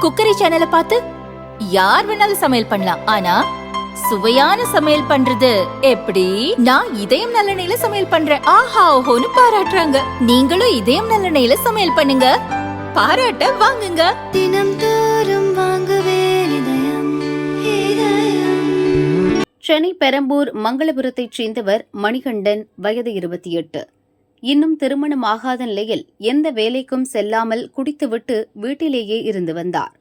Cookery சேனலை பார்த்து யார் வேணாலும் சமையல் பண்ணலாம். ஆனா சுவையான சமையல் பண்றது எப்படி? நான் இதயம் நல்லெண்ணெயில சமையல் பண்றேன். ஆஹா ஓஹோன்னு பாராட்டுறாங்க. நீங்களும் இதயம் நல்லெண்ணெயில சமையல் பண்ணுங்க, பாராட்ட வாங்குங்க. தினம் தோறும் வாங்குவே இதயம். சென்னை பெரம்பூர் மங்களபுரத்தைச் சேர்ந்தவர் மணிகண்டன், வயது 28. இன்னும் திருமணமாகாத நிலையில் எந்த வேலைக்கும் செல்லாமல் குடித்துவிட்டு வீட்டிலேயே இருந்து வந்தார்.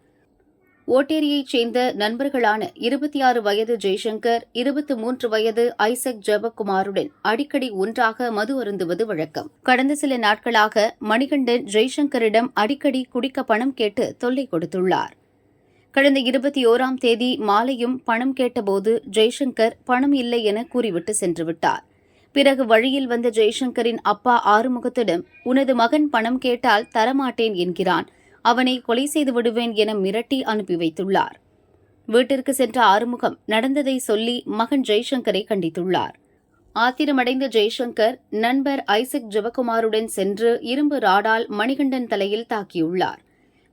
ஓட்டேரியைச் சேர்ந்த நண்பர்களான 26 வயது ஜெய்சங்கர், 23 வயது ஐசக் ஜெபக்குமாருடன் அடிக்கடி ஒன்றாக மது அருந்துவது வழக்கம். கடந்த சில நாட்களாக மணிகண்டன் ஜெய்சங்கரிடம் அடிக்கடி குடிக்க பணம் கேட்டு தொல்லை கொடுத்துள்ளார். கடந்த 21ஆம் தேதி மாலையும் பணம் கேட்டபோது ஜெய்சங்கர் பணம் இல்லை என கூறிவிட்டு சென்றுவிட்டார். பிறகு வழியில் வந்த ஜெய்சங்கரின் அப்பா ஆறுமுகத்திடம், உனது மகன் பணம் கேட்டால் தரமாட்டேன் என்கிறான், அவனை கொலை செய்து விடுவேன் என மிரட்டி அனுப்பி வைத்துள்ளார். வீட்டிற்கு சென்ற ஆறுமுகம் நடந்ததை சொல்லி மகன் ஜெய்சங்கரை கண்டித்துள்ளார். ஆத்திரமடைந்த ஜெய்சங்கர் நண்பர் ஐசக் ஜெபக்குமாருடன் சென்று இரும்பு ராடால் மணிகண்டன் தலையில் தாக்கியுள்ளார்.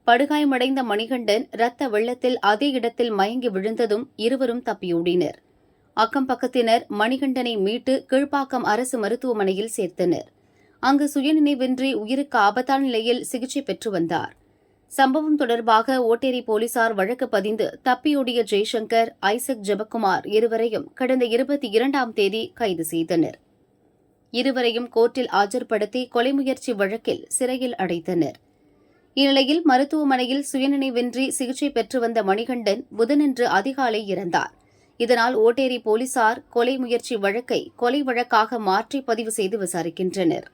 படுகாயமடைந்த மணிகண்டன் இரத்த வெள்ளத்தில் அதே இடத்தில் மயங்கி விழுந்ததும் இருவரும் தப்பியோடினர். அக்கம் பக்கத்தினர் மணிகண்டனை மீட்டு கீழ்ப்பாக்கம் அரசு மருத்துவமனையில் சேர்த்தனர். அங்கு சுயநினைவின்றி உயிருக்கு ஆபத்தான நிலையில் சிகிச்சை பெற்று வந்தார். சம்பவம் தொடர்பாக ஓட்டேரி போலீசார் வழக்கு பதிந்து தப்பியோடிய ஜெய்சங்கர், ஐசக் ஜெபக்குமார் இருவரையும் கடந்த 22ஆம் தேதி கைது செய்தனர். இருவரையும் கோர்ட்டில் ஆஜர்படுத்தி கொலை முயற்சி வழக்கில் சிறையில் அடைத்தனர். இந்நிலையில் மருத்துவமனையில் சுயநினைவின்றி சிகிச்சை பெற்று வந்த மணிகண்டன் புதனன்று அதிகாலை இறந்தார். இதனால் ஓட்டேரி போலீசார் கொலை முயற்சி வழக்கை கொலை வழக்காக மாற்றி பதிவு செய்து விசாரிக்கின்றனர்.